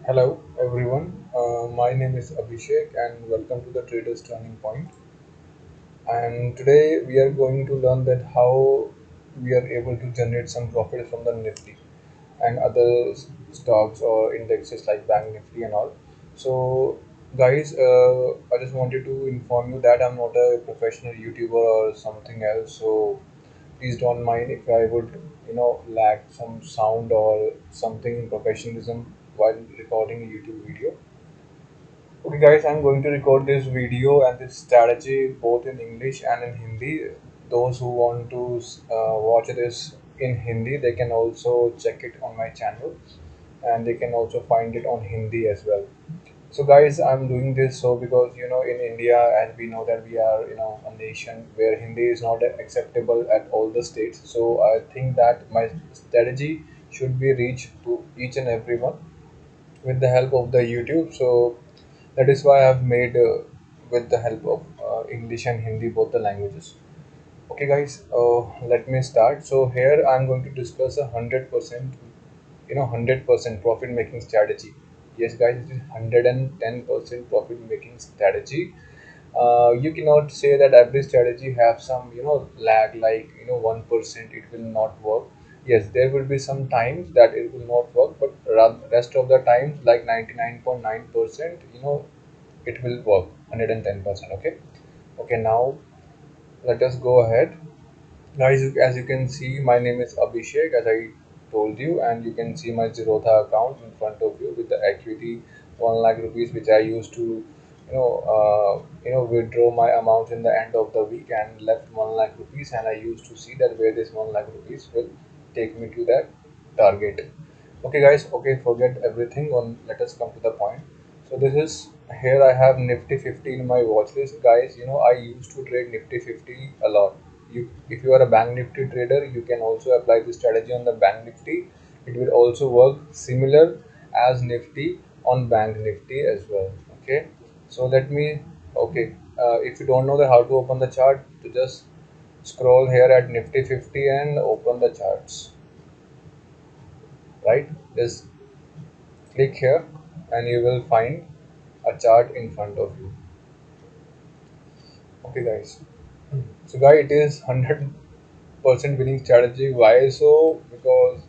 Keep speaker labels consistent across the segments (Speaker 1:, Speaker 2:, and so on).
Speaker 1: Hello everyone, my name is Abhishek and welcome to the Traders Turning Point. And today we are going to learn that how we are able to generate some profit from the Nifty and other stocks or indexes like Bank Nifty and all. So guys, I just wanted to inform you that I'm not a professional YouTuber or something else. So please don't mind if I would, lack some sound or something professionalism while recording a YouTube video. Okay, guys, I'm going to record this video and this strategy both in English and in Hindi. Those who want to watch this in Hindi, they can also check it on my channel and they can also find it on Hindi as well. So, guys, I'm doing this so because in India, as we know that we are a nation where Hindi is not acceptable at all the states. So, I think that my strategy should be reached to each and everyone with the help of the YouTube. So that is why I've made with the help of English and Hindi, both the languages. Okay, guys, let me start. So here I'm going to discuss 100%, 100% profit making strategy. Yes, guys, it is 110% profit making strategy. You cannot say that every strategy have some lag, like 1% it will not work. Yes, there will be some times that it will not work, but rest of the times, like 99.9%, it will work 110%. Okay. Okay, now let us go ahead. Guys, as you can see, my name is Abhishek, as I told you, and you can see my Zerodha account in front of you with the equity 1 lakh rupees, which I used to, withdraw my amount in the end of the week and left 1 lakh rupees, and I used to see that where this 1 lakh rupees will take me to that target. Okay, guys. Okay, forget everything. On let us come to the point. So this is here I have Nifty 50 in my watch list, guys. I used to trade Nifty 50 a lot. If you are a Bank Nifty trader, you can also apply this strategy on the Bank Nifty. It will also work similar as Nifty on Bank Nifty as well. Okay. So let me. Okay. If you don't know how to open the chart, to just scroll here at Nifty 50 and open the charts. Right. Just click here and you will find a chart in front of you. Okay, guys. So guys, it is 100% winning strategy. Why so? Because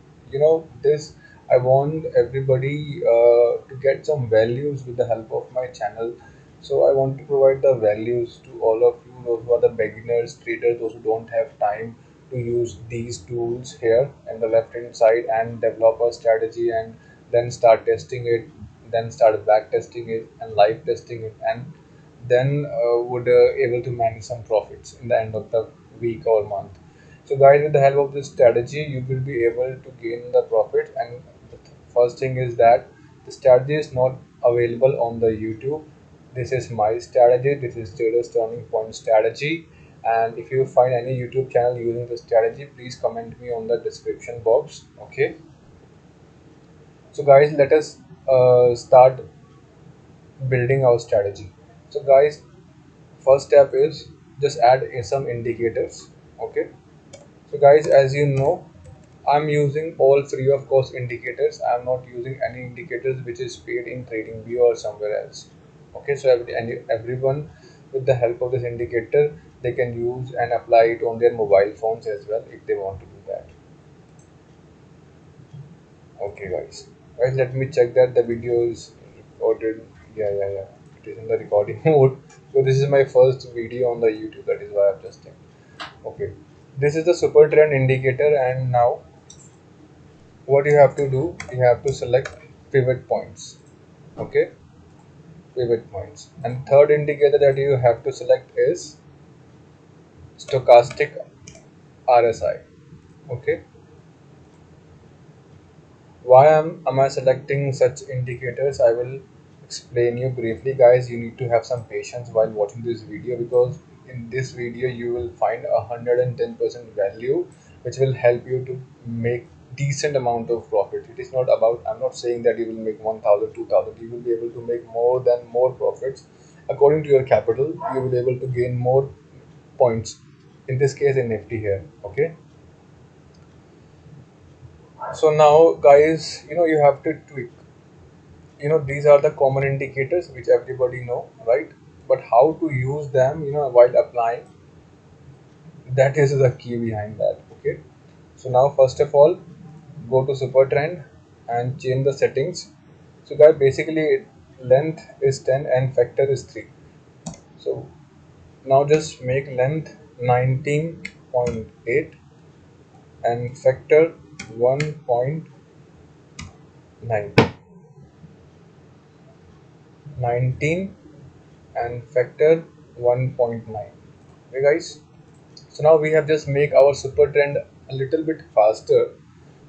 Speaker 1: this, I want everybody to get some values with the help of my channel. So I want to provide the values to all of you, those who are the beginners, traders, those who don't have time to use these tools here and the left hand side and develop a strategy and then start testing it, then start back testing it and live testing it, and then would able to manage some profits in the end of the week or month. So guys, with the help of this strategy, you will be able to gain the profit. And the first thing is that the strategy is not available on the YouTube. This is my strategy. This is Traders Turning Point strategy. And if you find any YouTube channel using this strategy, please comment me on the description box. Okay. So guys, let us start building our strategy. So guys, first step is just add some indicators. Okay. So guys, as you know, I'm using all free of cost indicators. I'm not using any indicators which is paid in TradingView or somewhere else. Okay, so everyone with the help of this indicator, they can use and apply it on their mobile phones as well if they want to do that. Okay, guys, let me check that the video is recorded. Yeah. It is in the recording mode. So this is my first video on the YouTube. That is why I've just checked. Okay, this is the super trend indicator, and now what you have to do, you have to select pivot points. Okay, pivot points. And third indicator that you have to select is stochastic RSI. Okay, why am I selecting such indicators? I will explain you briefly, guys. You need to have some patience while watching this video, because in this video you will find 110% value which will help you to make decent amount of profit. It is not about, I'm not saying that you will make 1000, 2000. You will be able to make more profits according to your capital. You will be able to gain more points, in this case in Nifty here. Okay, so now guys, you have to tweak. these are the common indicators which everybody know, right? But how to use them, while applying, that is the key behind that. Okay, so now first of all, go to super trend and change the settings. So guys, basically length is 10 and factor is 3. So now just make length 19.8 and factor 1.9. 19 and factor 1.9. Okay guys, so now we have just make our super trend a little bit faster,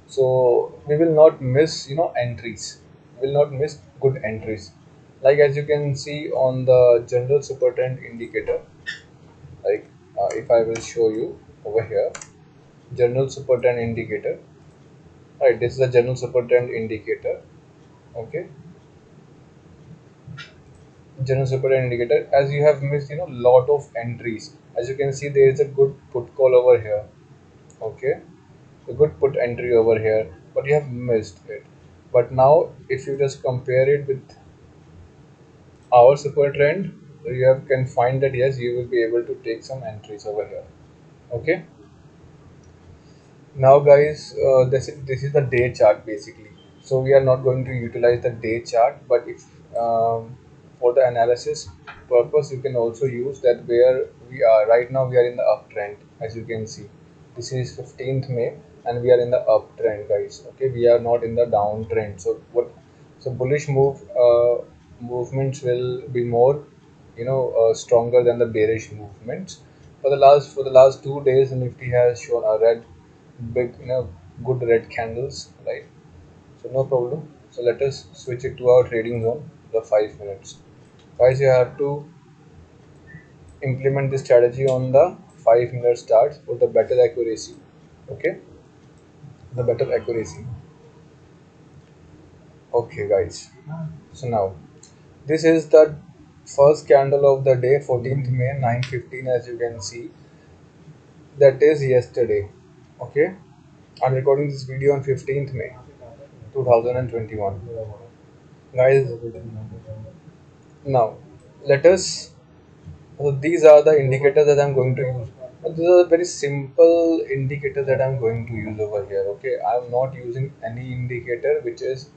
Speaker 1: so we will not miss entries, will not miss good entries. Like as you can see on the general super trend indicator, like if I will show you over here, general super trend indicator, right? This is a general super trend indicator. Okay, general super trend indicator, as you have missed lot of entries. As you can see, there is a good put call over here. Okay, a good put entry over here, but you have missed it. But now if you just compare it with our super trend, you have can find that yes, you will be able to take some entries over here. Okay, now guys, this is the day chart basically. So we are not going to utilize the day chart, but if for the analysis purpose, you can also use that. Where we are right now, we are in the uptrend. As you can see, this is 15th May and we are in the uptrend guys. Okay, we are not in the downtrend. So what, so bullish movements will be more stronger than the bearish movements. For the last 2 days, Nifty has shown a red, big, good red candles, right? So no problem. So let us switch it to our trading zone, the 5 minutes. Guys, you have to implement this strategy on the 5 minute starts for the better accuracy. Okay, the better accuracy. Okay, guys. So now this is the first candle of the day, 14th May, 9:15. As you can see, that is yesterday. Okay, I'm recording this video on 15th May 2021. Guys, now let us, so these are the indicators that I'm going to use. And these are very simple indicators that I'm going to use over here. Okay, I'm not using any indicator which is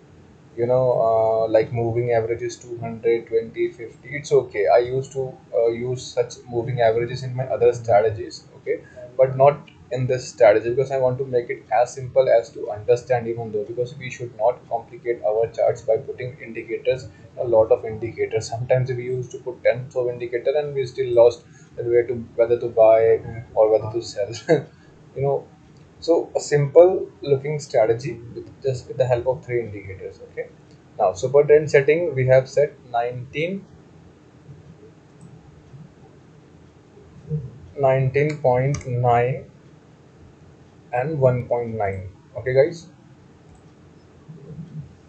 Speaker 1: like moving averages 200, 20, 50. It's okay. I used to use such moving averages in my other strategies. Okay, but not in this strategy, because I want to make it as simple as to understand, even though, because we should not complicate our charts by putting indicators, a lot of indicators. Sometimes we used to put tens of indicator and we still lost the way to whether to buy or whether to sell. you know so a simple looking strategy with just with the help of three indicators. Okay, now super trend setting we have set 19.9 and 1.9. Okay guys,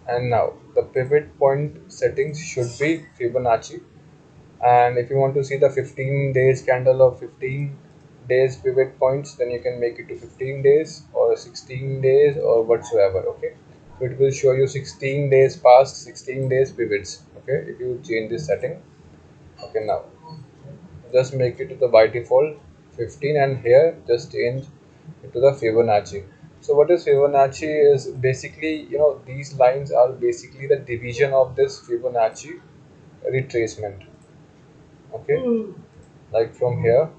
Speaker 1: and now the pivot point settings should be Fibonacci. And if you want to see the 15 days candle of 15 days pivot points, then you can make it to 15 days or 16 days or whatsoever. Okay, so it will show you 16 days past, 16 days pivots. Okay, if you change this setting. Okay, now just make it to the by default 15, and here just change it to the Fibonacci. So what is Fibonacci is basically, these lines are basically the division of this Fibonacci retracement. Okay, like from here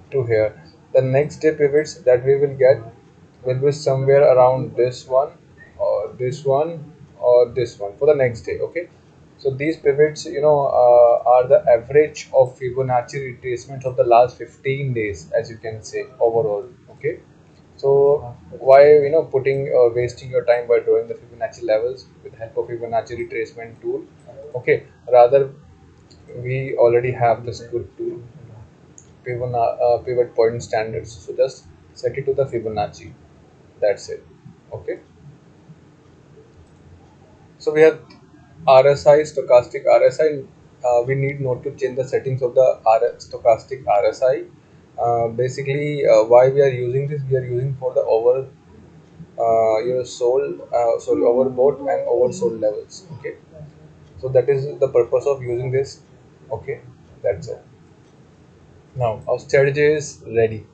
Speaker 1: to here, the next day pivots that we will get will be somewhere around this one or this one or this one for the next day. Okay, so these pivots are the average of Fibonacci retracements of the last 15 days, as you can say, overall. Okay, so why putting or wasting your time by drawing the Fibonacci levels with help of Fibonacci retracement tool? Okay, rather we already have this good tool, pivot point standards. So just set it to the Fibonacci. That's it. Okay. So we have RSI, stochastic RSI. We need not to change the settings of the stochastic RSI. Basically, why we are using this? We are using for the your sold sorry overbought and oversold levels. Okay, so that is the purpose of using this. Okay, that's it. Now our strategy is ready.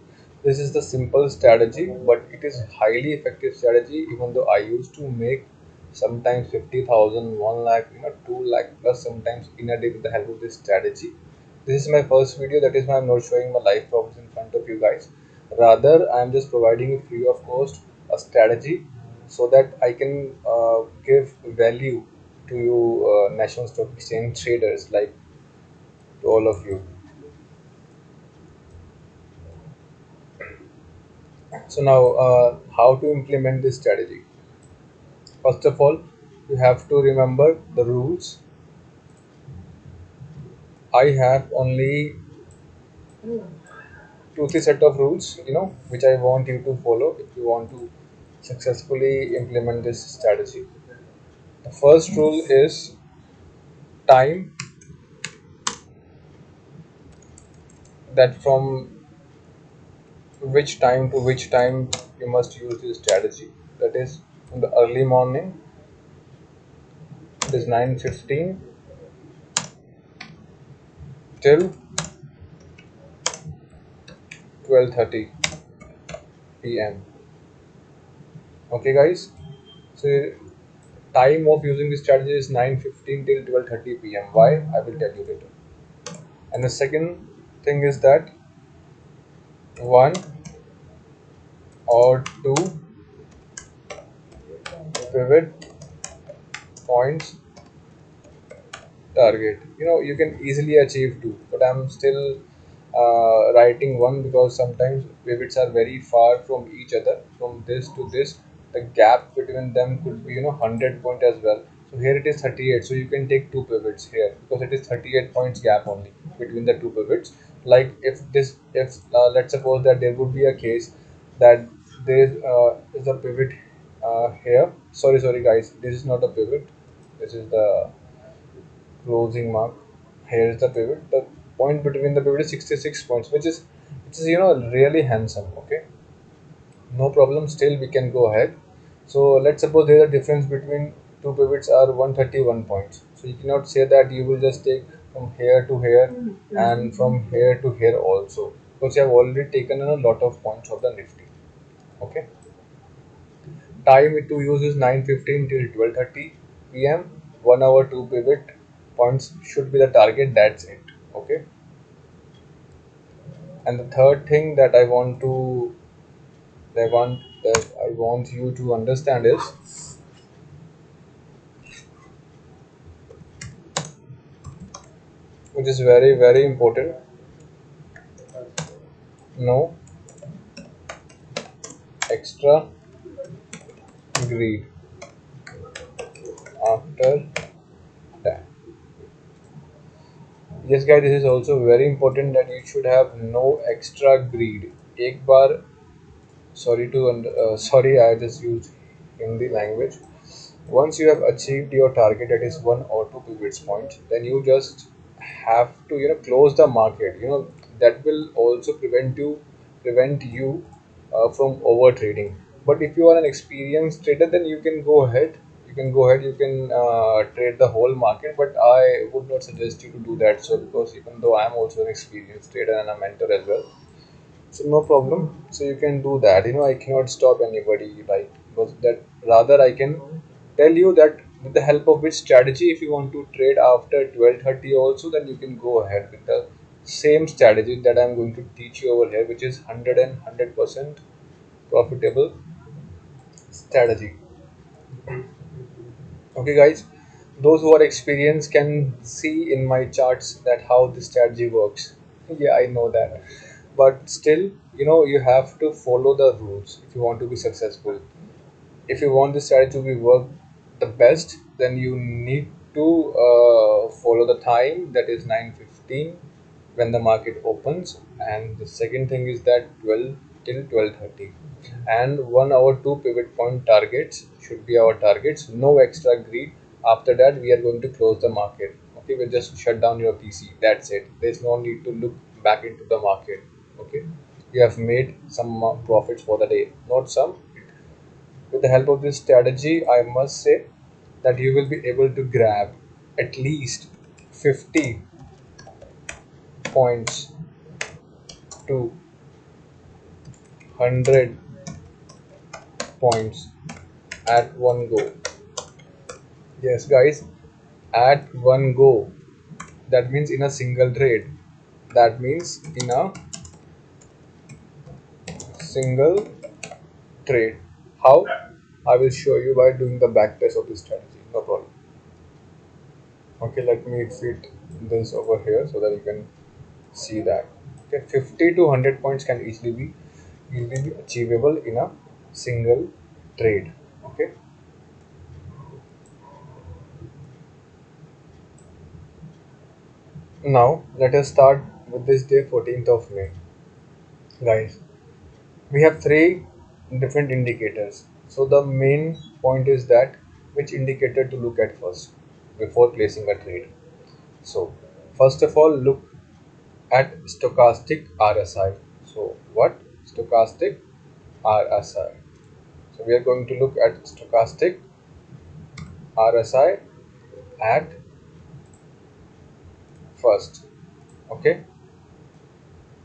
Speaker 1: This is the simple strategy, but it is highly effective strategy. Even though I used to make sometimes 50,000, 1 lakh, 2 lakh plus sometimes in a day with the help of this strategy. This is my first video. That is why I'm not showing my live problems in front of you guys. Rather, I'm just providing you free of cost a strategy so that I can give value to you, National Stock Exchange traders, like to all of you. So now, how to implement this strategy? First of all, you have to remember the rules. I have only two, three set of rules, which I want you to follow if you want to successfully implement this strategy. The first rule is time, that from which time to which time you must use this strategy. That is from the early morning, it is 9:15 till 12:30 p.m. Okay, guys. So time of using this strategy is 9:15 till 12:30 p.m. Why? I will tell you later. And the second thing is that one or two pivot points target. You can easily achieve two, but I'm still writing one because sometimes pivots are very far from each other. From this to this, the gap between them could be 100 point as well. So here it is 38. So you can take two pivots here because it is 38 points gap only between the two pivots. Like if let's suppose that there would be a case that there is a pivot here. Sorry guys, this is not a pivot. This is the closing mark. Here is the pivot. The point between the pivot is 66 points, which is really handsome. Okay, no problem. Still, we can go ahead. So let's suppose there is a difference between two pivots are 131 points. So you cannot say that you will just take from here to here and from here to here also, because you have already taken a lot of points of the Nifty. Okay, time to use is 9:15 till 12:30 p.m. 1 hour, two pivot points should be the target. That's it. Okay. And the third thing that I want you to understand is, which is very very important. No extra greed after that. Yes, guys, this is also very important that you should have no extra greed. एक बार sorry, I just used Hindi language. Once you have achieved your target, that is one or two pivots points, then you just have to close the market. That will also prevent you from over trading. But if you are an experienced trader, then you can go ahead. You can trade the whole market. But I would not suggest you to do that. So because even though I am also an experienced trader and a mentor as well, so no problem. So you can do that. I cannot stop anybody, like, because that rather I can tell you that with the help of which strategy, if you want to trade after 12:30 also, then you can go ahead with the same strategy that I'm going to teach you over here, which is 100% profitable strategy. Okay, guys, those who are experienced can see in my charts that how this strategy works. Yeah, I know that, but still, you have to follow the rules if you want to be successful. If you want this strategy to be work the best, then you need to follow the time, that is 9:15 when the market opens, and the second thing is that 12 till 12:30, and 1 hour, two pivot point targets should be our targets. No extra greed. After that, we are going to close the market. Okay, we'll just shut down your PC. That's it. There's no need to look back into the market. Okay, you have made some profits for the day, not some. With the help of this strategy, I must say that you will be able to grab at least 50 points to 100 points at one go. Yes, guys, at one go. That means in a single trade. That means in a single trade. How? I will show you by doing the back test of this strategy. No problem. Okay, let me fit this over here so that you can see that. Okay, 50 to 100 points can easily be achievable in a single trade. Okay. Now let us start with this day, 14th of May. Guys, we have three different indicators. So the main point is that which indicator to look at first before placing a trade. So first of all, look at stochastic RSI. So what? Stochastic RSI. So we are going to look at stochastic RSI at first. Okay,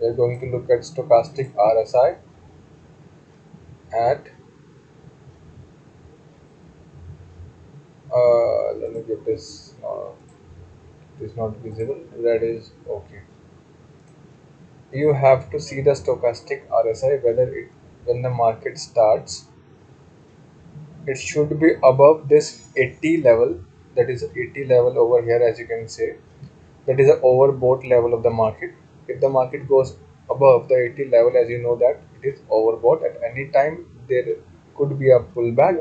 Speaker 1: we are going to look at stochastic RSI at let me get this. It is not visible. That is okay. You have to see the stochastic RSI whether it when the market starts, it should be above this 80 level. That is 80 level over here, as you can say. That is the overbought level of the market. If the market goes above the 80 level, as you know that it is overbought, at any time there could be a pullback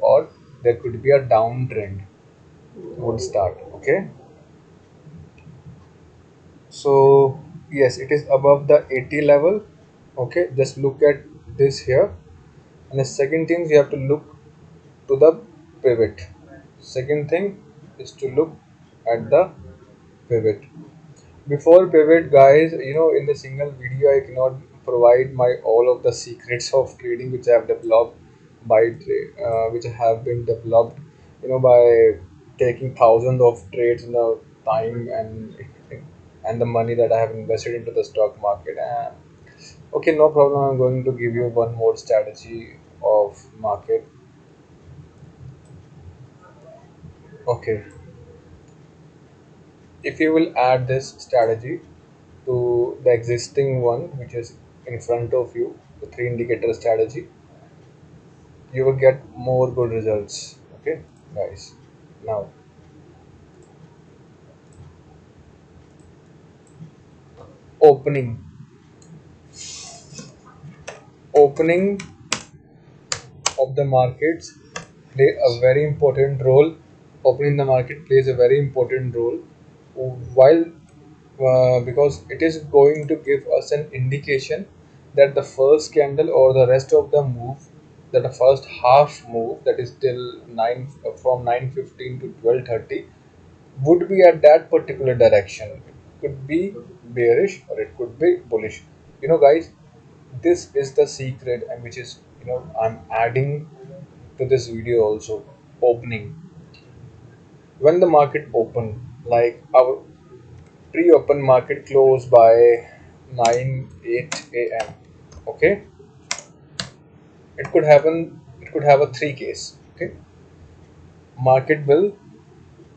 Speaker 1: or there could be a downtrend would start. Okay, so yes, it is above the 80 level. Okay, just look at this here. And the second thing, you have to look to the pivot. Second thing is to look at the pivot. Before pivot, guys, in the single video, I cannot provide my all of the secrets of trading which I have developed which have been developed, by taking thousands of trades in the time and the money that I have invested into the stock market. And okay, no problem. I'm going to give you one more strategy of market. Okay, if you will add this strategy to the existing one which is in front of you, the three indicator strategy, you will get more good results. Okay, guys. Now, opening. Opening of the markets play a very important role. Opening the market plays a very important role while because it is going to give us an indication that the first candle or the rest of the move, that the first half move, that is till 9 from 9:15 to 12:30, would be at that particular direction. It could be bearish or it could be bullish. Guys, this is the secret, and which is, I'm adding to this video also. Opening. When the market open, like our pre-open market close by 9 8 a.m. Okay, it could have a three case. Okay, market will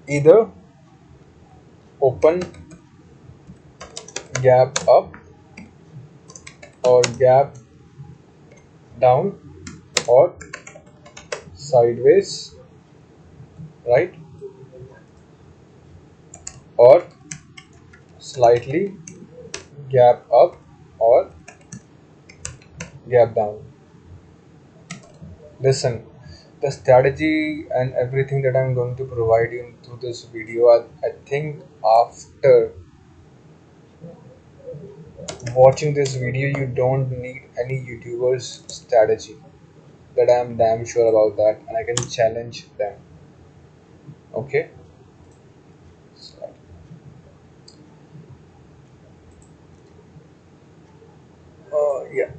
Speaker 1: either open gap up or gap down or sideways, right, or slightly gap up or gap down. Listen, the strategy and everything that I'm going to provide you through this video, I think after watching this video, you don't need any YouTuber's strategy. That I'm damn sure about that, and I can challenge them. Okay, so, yeah,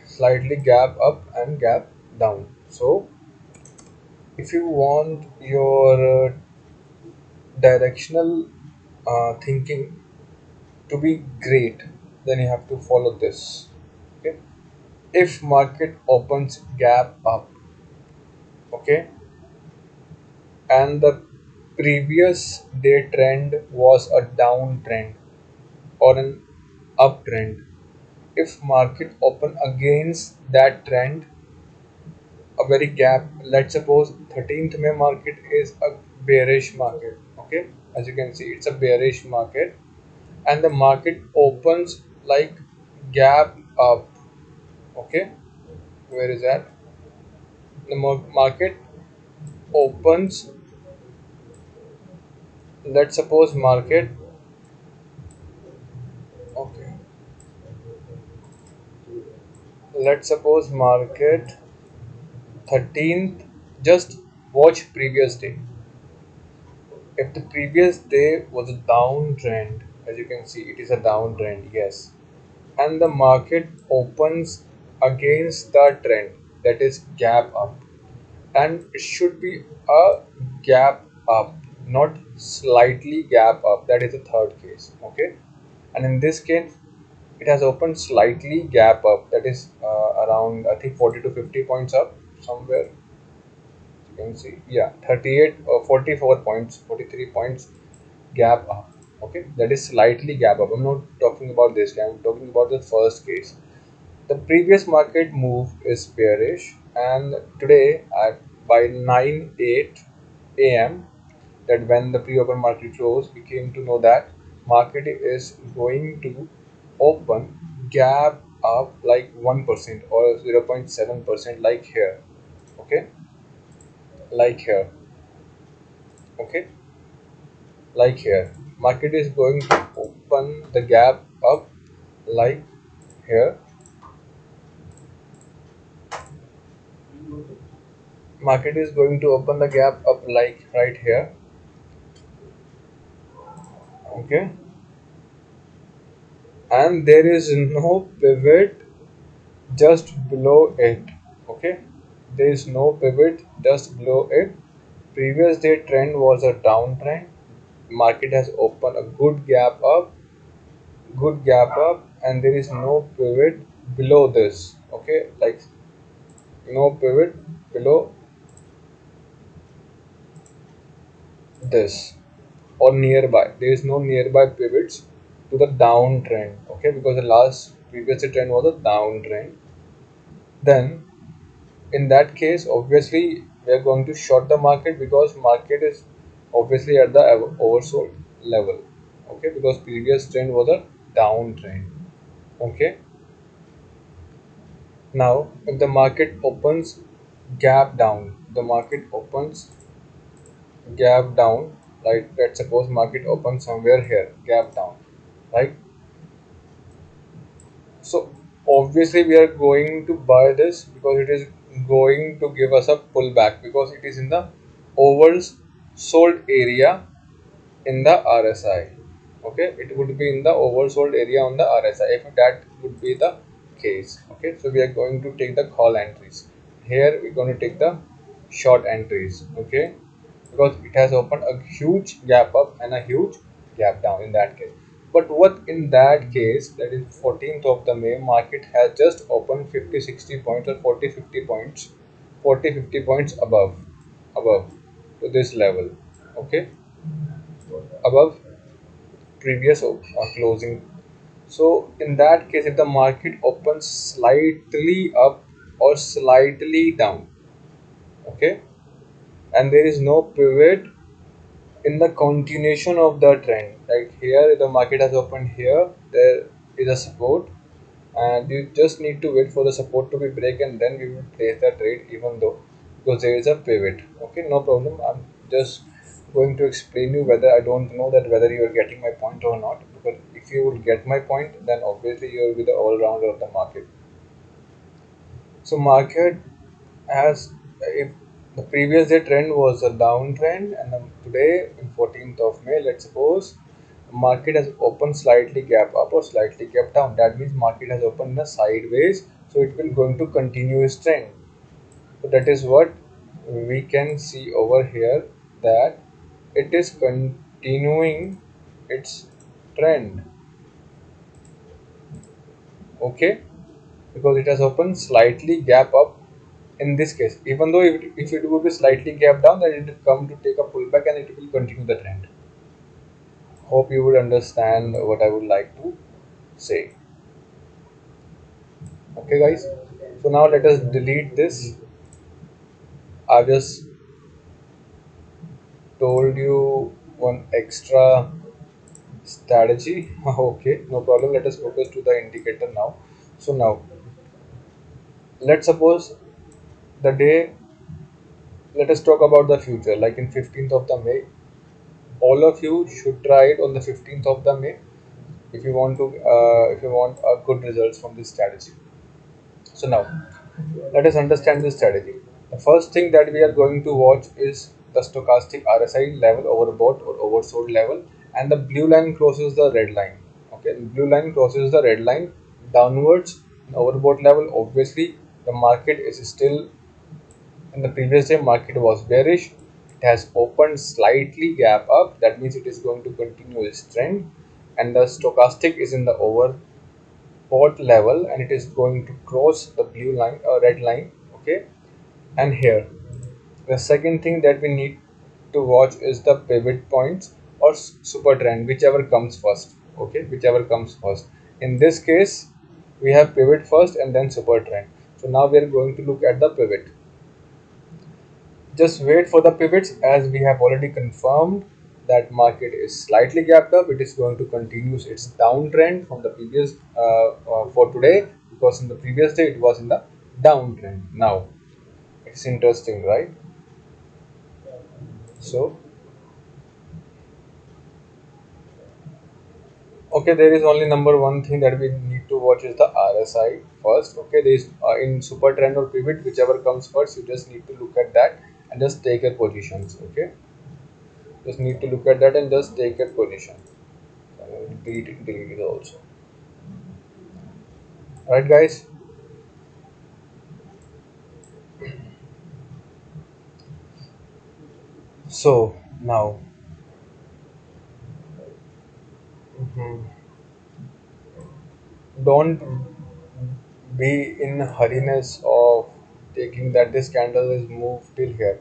Speaker 1: slightly gap up and gap down. So if you want your directional thinking to be great, then you have to follow this. Okay, if market opens gap up, okay, and the previous day trend was a downtrend or an uptrend, if market open against that trend, a very gap, let's suppose 13th May market is a bearish market, okay, as you can see it's a bearish market, and the market opens like gap up, okay, where is that, the market opens, let's suppose market, okay, let's suppose market 13th, just watch previous day. If the previous day was a downtrend, as you can see it is a downtrend, yes, and the market opens against the trend, that is gap up, and it should be a gap up, not slightly gap up, that is the third case, okay, and in this case it has opened slightly gap up, that is around I think 40 to 50 points up somewhere, you can see, yeah, 38 or 44 points, 43 points gap up, okay, that is slightly gap up. I'm not talking about this guy, I'm talking about the first case. The previous market move is bearish, and today at by 9:08 a.m., that when the pre-open market closed, we came to know that market is going to open gap up like 1% or 0.7%, like here, okay, like here, okay, like here. Market is going to open the gap up like here. Market is going to open the gap up like right here, okay, and there is no pivot just below it, okay, there is no pivot just below it. Previous day trend was a downtrend, market has opened a good gap up, and there is no pivot below this, okay, like no pivot below this or nearby, there is no nearby pivots to the downtrend, okay, because the last previous trend was a downtrend. Then in that case obviously we are going to short the market, because market is obviously at the oversold level, okay, because previous trend was a downtrend, okay. Now if the market opens gap down, the market opens gap down, like let's suppose market opens somewhere here, gap down, right, so obviously we are going to buy this because it is going to give us a pullback, because it is in the oversold area in the RSI. Okay, it would be in the oversold area on the RSI if that would be the case. Okay, so we are going to take the call entries. Here we're going to take the short entries. Okay, because it has opened a huge gap up and a huge gap down in that case. But what in that case, that is 14th of the May, market has just opened 50-60 points or 40-50 points, 40-50 points above to this level. Okay, above previous closing. So in that case, if the market opens slightly up or slightly down, okay, and there is no pivot in the continuation of the trend, like here the market has opened here, there is a support, and you just need to wait for the support to be break, and then we will place the trade, even though because there is a pivot. Okay, no problem, I'm just going to explain you whether I don't know that whether you are getting my point or not, because if you will get my point, then obviously you will be the all-rounder of the market. So market has, if the previous day trend was a downtrend, and then today in 14th of May, let's suppose market has opened slightly gap up or slightly gap down, that means market has opened in a sideways, so it will going to continue its trend. So that is what we can see over here, that it is continuing its trend. Okay, because it has opened slightly gap up in this case. Even though if it would be slightly gap down, then it will come to take a pullback and it will continue the trend. Hope you would understand what I would like to say. Okay, guys. So now let us delete this. I just told you one extra strategy. Okay, no problem. Let us focus to the indicator now. So now let's suppose the day. Let us talk about the future. Like in 15th of the May, all of you should try it on the 15th of the May if you want to if you want good results from this strategy. So now let us understand this strategy. The first thing that we are going to watch is the stochastic RSI level, overbought or oversold level, and the blue line crosses the red line. Okay, the blue line crosses the red line downwards. Overbought level, obviously the market is still, in the previous day market was bearish. It has opened slightly gap up, that means it is going to continue its trend, and the stochastic is in the overbought level and it is going to cross the blue line or red line. Okay, and here the second thing that we need to watch is the pivot points or super trend, whichever comes first. Okay, whichever comes first. In this case we have pivot first and then super trend. So now we are going to look at the pivot. Just wait for the pivots, as we have already confirmed that market is slightly gapped up. It is going to continue its downtrend from the previous for today, because in the previous day it was in the downtrend. Now it's interesting, right? So okay, there is only number one thing that we need to watch is the RSI first. Okay, there is in super trend or pivot, whichever comes first, you just need to look at that and just take your positions. Okay, just need to look at that and just take your position. Delete it also. Alright, guys. So now, mhm, don't be in hurriness of taking that this candle is moved till here.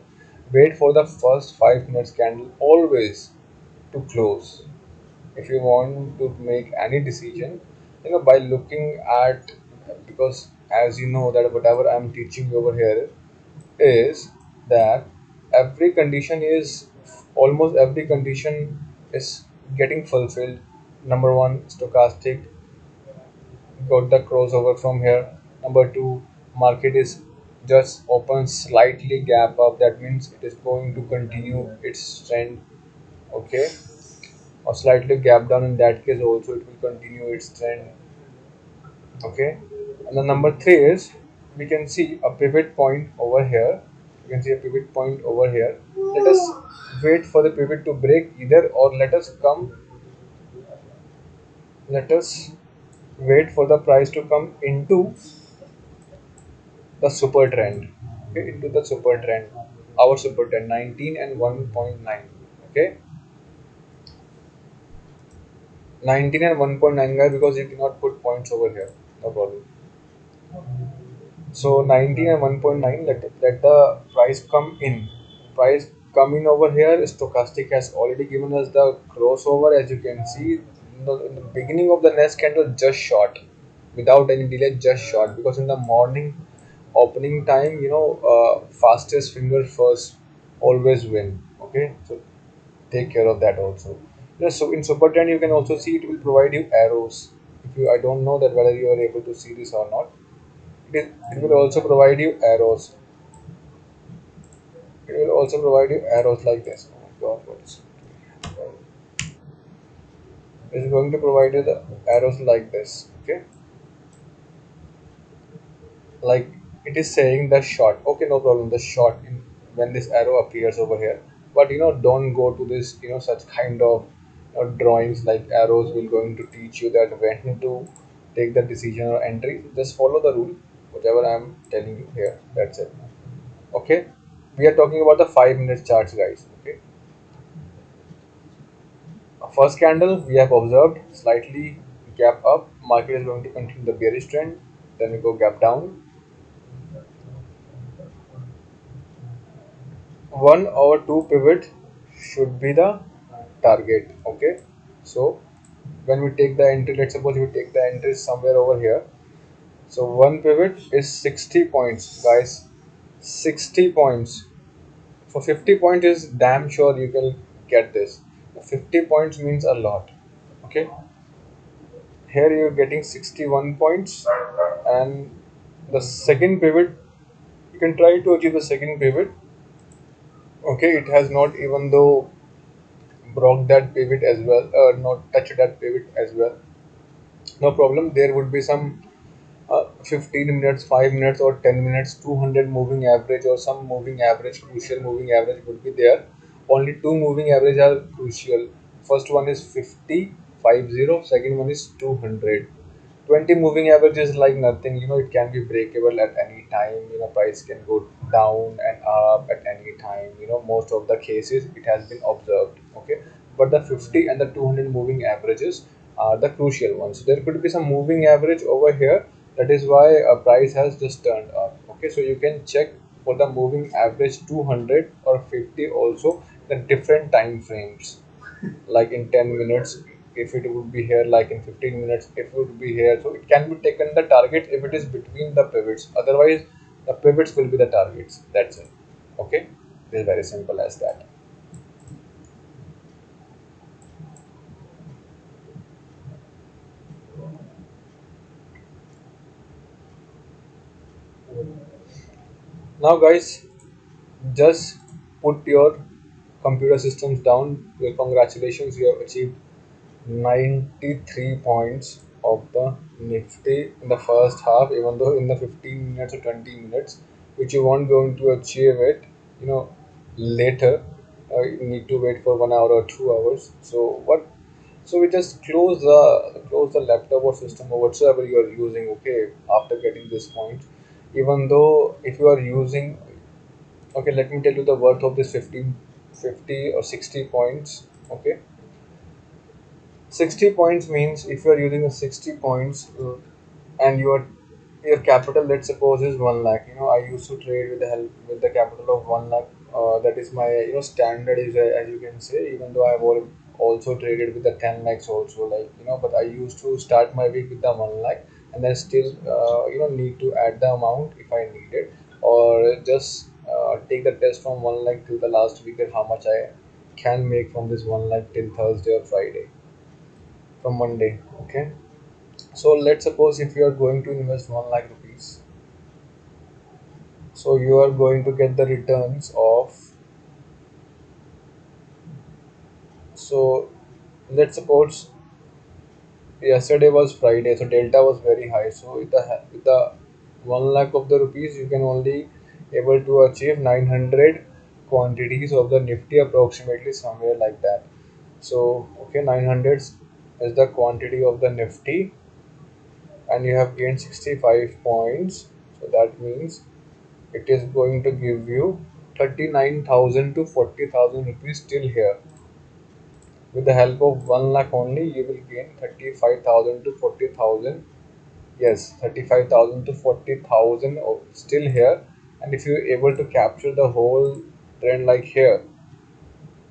Speaker 1: Wait for the first 5 minutes candle always to close. If you want to make any decision, by looking at, because as you know that whatever I'm teaching over here is that every condition is almost every condition is getting fulfilled. Number one, stochastic got the crossover from here. Number two, market is just open slightly gap up, that means it is going to continue its trend. Okay, or slightly gap down, in that case also it will continue its trend. Okay, and the number three is, we can see a pivot point over here. You can see a pivot point over here. Let us wait for the pivot to break either, or let us wait for the price to come into the super trend. Okay, into the super trend, our super trend 19 and 1.9. Okay, 19 and 1.9, guys, because you cannot put points over here, no problem. So 19 and 1.9, let the price come in. Price coming over here, stochastic has already given us the crossover, as you can see in the beginning of the next candle, just short without any delay, just short, because in the morning opening time, fastest finger first always win. Okay, so take care of that also. Yes, so in super trend you can also see it will provide you arrows. If you, I don't know that whether you are able to see this or not. It will also provide you arrows. It will also provide you arrows like this. Oh my god, what is it? It's going to provide you the arrows like this. Okay, like it is saying the short. Okay, no problem. The short in when this arrow appears over here. But don't go to this. Such kind of drawings like arrows will going to teach you that when to take the decision or entry. Just follow the rule, whatever I'm telling you here. That's it. Okay, we are talking about the 5 minute charts, guys. Okay, first candle we have observed slightly gap up, market is going to continue the bearish trend, then we go gap down. 1 or 2 pivot should be the target. Okay, so when we take the entry, let's suppose we take the entry somewhere over here. So one pivot is 60 points, guys. 60 points. For 50 points is damn sure you can get this. 50 points means a lot. Okay, here you're getting 61 points, and the second pivot, you can try to achieve the second pivot. Okay, it has not even though broke that pivot as well, not touched that pivot as well. No problem, there would be some 15 minutes, 5 minutes, or 10 minutes 200 moving average, or some moving average, crucial moving average would be there. Only two moving average are crucial. First one is 50, 50. Second one is 200. 20 moving average is like nothing, it can be breakable at any time. Price can go down and up at any time. Most of the cases it has been observed. Okay, but the 50 and the 200 moving averages are the crucial ones. So there could be some moving average over here. That is why a price has just turned up. Okay, so you can check for the moving average 200 or 50 also, the different time frames, like in 10 minutes if it would be here, like in 15 minutes if it would be here. So it can be taken the target if it is between the pivots, otherwise the pivots will be the targets. That's it. Okay, it is very simple as that. Now guys, just put your computer systems down. Well, congratulations, you have achieved 93 points of the Nifty in the first half, even though in the 15 minutes or 20 minutes, which you won't going to achieve it, later. You need to wait for 1 hour or 2 hours. So what? So we just close the laptop or system or whatsoever you are using. Okay, after getting this point, even though if you are using, okay, let me tell you the worth of this 15, 50 or 60 points. Okay, 60 points means if you are using a 60 points, and your capital, let's suppose, is 1 lakh. I used to trade with the help with the capital of 1 lakh. That is my standard, is as you can say, even though I've also traded with the 10 lakhs also, like, but I used to start my week with the 1 lakh, and then still need to add the amount if I need it, or just take the test from 1 lakh till the last week, that how much I can make from this 1 lakh till Thursday or Friday, from Monday. Okay, so let's suppose if you are going to invest 1 lakh rupees, so you are going to get the returns of, so let's suppose yesterday was Friday, so delta was very high. So with the 1 lakh of the rupees, you can only able to achieve 900 quantities of the Nifty, approximately somewhere like that. So okay, 900 is the quantity of the Nifty, and you have gained 65 points. So that means it is going to give you 39,000 to 40,000 rupees still here. With the help of 1 lakh only, you will gain 35,000 to 40,000. Yes, 35,000 to 40,000 still here. And if you're able to capture the whole trend like here,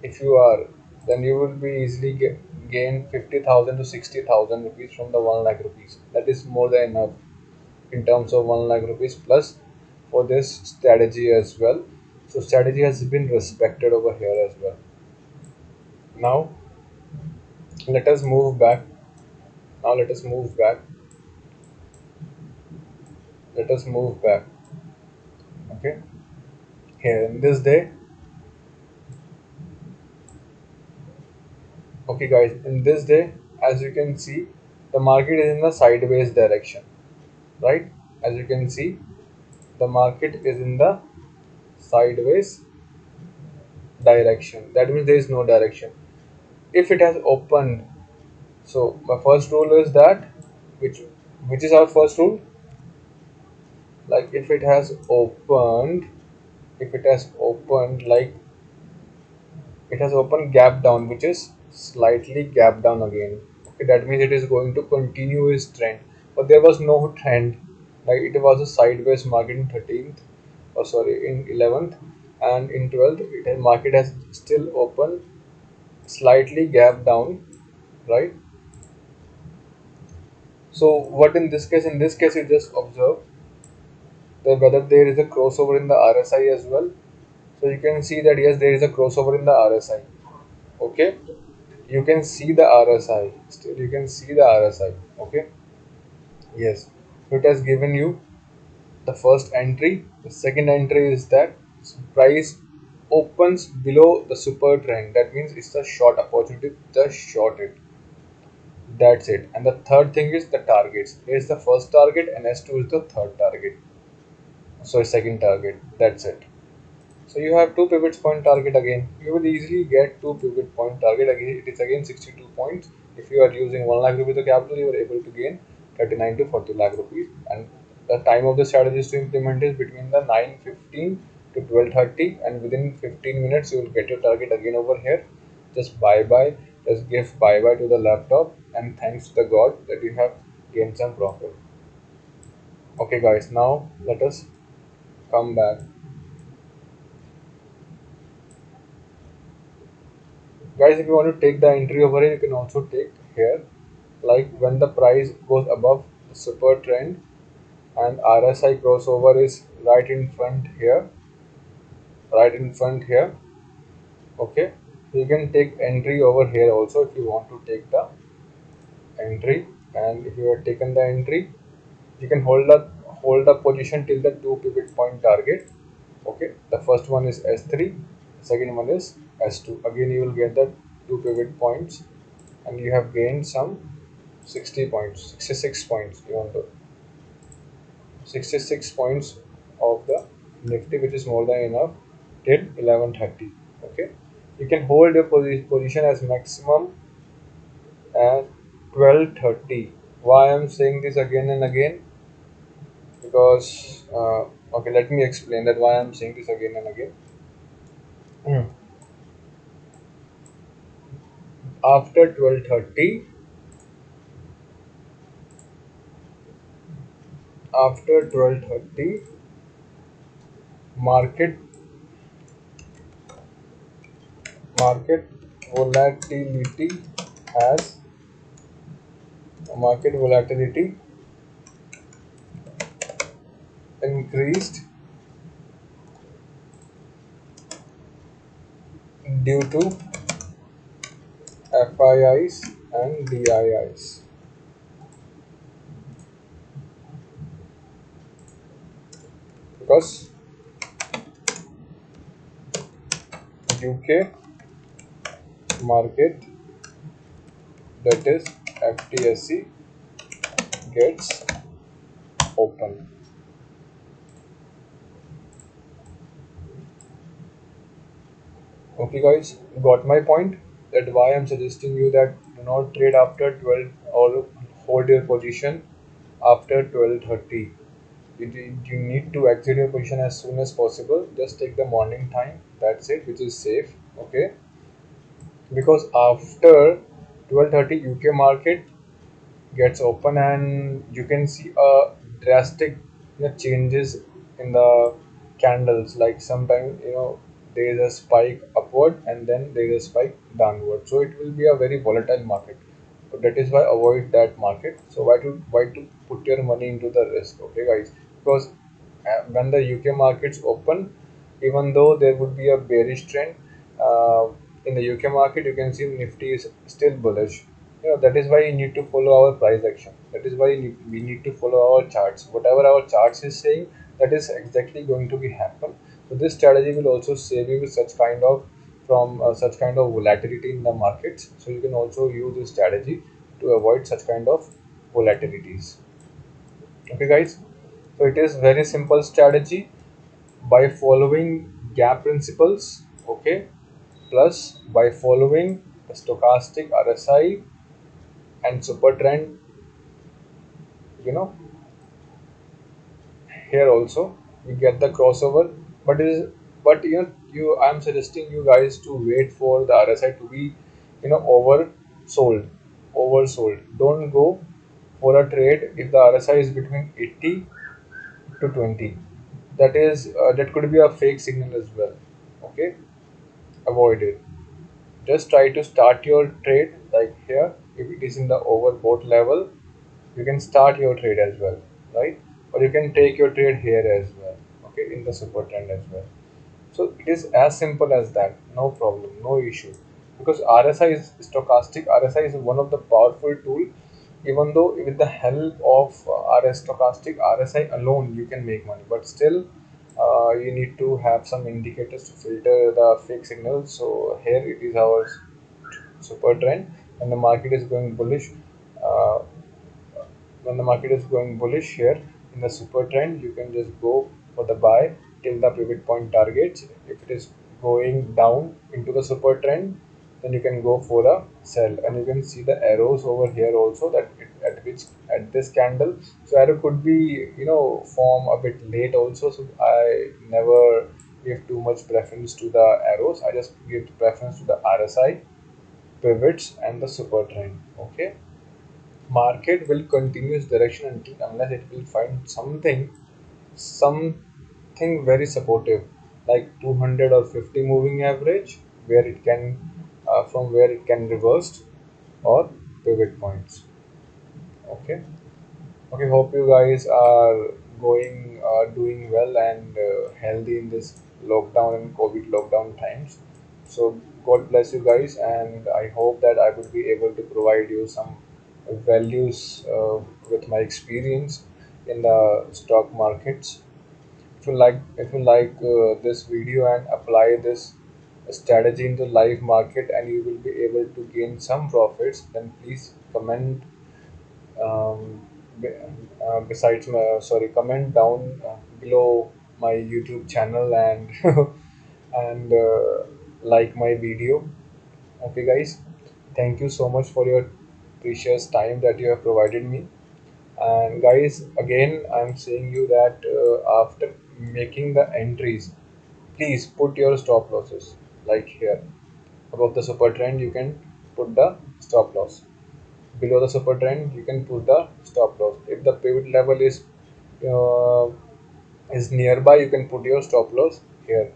Speaker 1: if you are, then you will be easily gain 50,000 to 60,000 rupees from the 1 lakh rupees. That is more than enough in terms of 1 lakh rupees plus for this strategy as well. So strategy has been respected over here as well. Now let us move back. Now let us move back. Let us move back. Okay. Here in this day. Okay guys, in this day, as you can see, the market is in the sideways direction. Right? As you can see, the market is in the sideways direction. That means there is no direction. If it has opened, so my first rule is that, which is our first rule, like if it has opened if it has opened like it has opened gap down, which is slightly gap down again. Okay, that means it is going to continue its trend. But there was no trend. Like it was a sideways market in 13th, or sorry, in 11th, and in 12th, market has still opened slightly gap down, right? So what in this case? In this case, you just observe that whether there is a crossover in the RSI as well. So you can see that yes, there is a crossover in the RSI. Okay, you can see the RSI. Still, you can see the RSI. Okay, yes. So it has given you the first entry. The second entry is that price opens below the super trend. That means it's a short opportunity. Just short it. That's it. And the third thing is the targets. Here's the first target, and S2 is the third target. So second target. That's it. So you have two pivots point target again. You will easily get two pivot point target again. It is again 62 points. If you are using 1 lakh rupees of capital, you are able to gain 39 to 40 lakh rupees. And the time of the strategies to implement is between the 9:15 to 12:30, and within 15 minutes you will get your target again over here. Just bye bye. Just give bye bye to the laptop, and thanks to the God that you have gained some profit. Okay, guys. Now let us come back. Guys, if you want to take the entry over here, you can also take here. Like when the price goes above the super trend and RSI crossover is right in front here, right in front here. Okay, you can take entry over here also if you want to take the entry. And if you have taken the entry, you can hold the position till the two pivot point target. Okay, the first one is S3, second one is S2. Again, you will get the two pivot points, and you have gained some 60 points, 66 points. You want to 66 points of the Nifty, which is more than enough till 11:30. Okay, you can hold your position as maximum at 12:30. Why I'm saying this again and again? Because okay, let me explain that why I'm saying this again and again. After 12:30, after 12:30, market market volatility has market volatility increased due to FIIs and DIIs. Because UK market, that is FTSE, gets open. Okay, guys, got my point. That why I'm suggesting you that do not trade after 12 or hold your position after 12:30. You need to exit your position as soon as possible. Just take the morning time. That's it, which is safe. Okay, because after 12:30 UK market gets open, and you can see a drastic changes in the candles. Like sometimes there is a spike upward and then there is a spike downward, so it will be a very volatile market. So that is why avoid that market. So why to put your money into the risk? Okay, guys, because when the UK markets open, even though there would be a bearish trend uh, in the UK market, you can see Nifty is still bullish. That is why you need to follow our price action. That is why we need to follow our charts. Whatever our charts is saying, that is exactly going to be happen. So this strategy will also save you such kind of from such kind of volatility in the markets. So you can also use this strategy to avoid such kind of volatilities. Okay, guys. So it is very simple strategy by following gap principles. Okay, plus by following the stochastic RSI and super trend. You know, here also we get the crossover, but it is but I'm suggesting you guys to wait for the RSI to be oversold. Don't go for a trade if the RSI is between 80 to 20. That could be a fake signal as well. Okay, avoid it. Just try to start your trade like here. If it is in the overbought level, you can start your trade as well, right? Or you can take your trade here as well, okay, in the super trend as well. So it is as simple as that. No problem, no issue. Because RSI is stochastic. RSI is one of the powerful tool. Even though with the help of RS stochastic RSI alone you can make money, but still you need to have some indicators to filter the fake signals. So here it is our super trend, and the market is going bullish. Uh, when the market is going bullish here in the super trend, you can just go for the buy till the pivot point targets. If it is going down into the super trend, then you can go for a sell, and you can see the arrows over here also, that at which at this candle. So arrow could be form a bit late also, so I never give too much preference to the arrows. I just give preference to the RSI pivots and the super trend. Okay, market will continue its direction until unless it will find something very supportive, like 200 or 50 moving average, where it can from where it can reverse, or pivot points. Okay. Okay, hope you guys are doing well and healthy in this lockdown and COVID lockdown times. So God bless you guys, and I hope that I would be able to provide you some values with my experience in the stock markets. If you like this video and apply this strategy into live market, and you will be able to gain some profits, then please um, besides my sorry comment down below my YouTube channel, and and like my video. Okay guys, thank you so much for your precious time that you have provided me. And guys, again I'm saying you that after making the entries, please put your stop losses, like here above the super trend you can put the stop loss, below the super trend you can put the stop loss. If the pivot level uh, is nearby, you can put your stop loss here.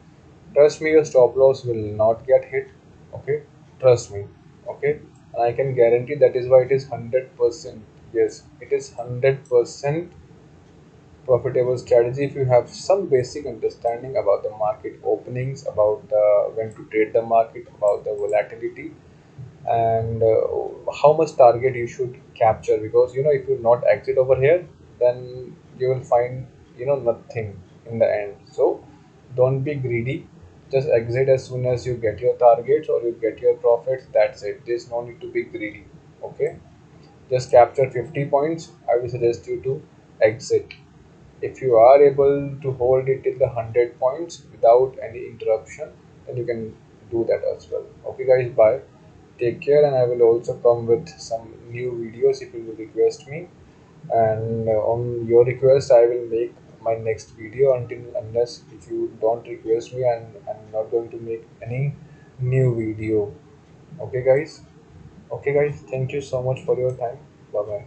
Speaker 1: Trust me, your stop loss will not get hit. Okay, trust me. Okay, and I can guarantee that is why it is 100%. Yes, it is 100% profitable strategy if you have some basic understanding about the market openings, about the when to trade the market, about the volatility, and how much target you should capture. Because if you not exit over here, then you will find nothing in the end. So don't be greedy, just exit as soon as you get your targets or you get your profits. That's it, there's no need to be greedy. Okay, just capture 50 points. I will suggest you to exit. If you are able to hold it till the 100 points without any interruption, then you can do that as well. Okay guys, bye, take care, and I will also come with some new videos if you will request me. And on your request I will make my next video. Until unless if you don't request me, and I'm not going to make any new video. Okay guys, thank you so much for your time. Bye bye.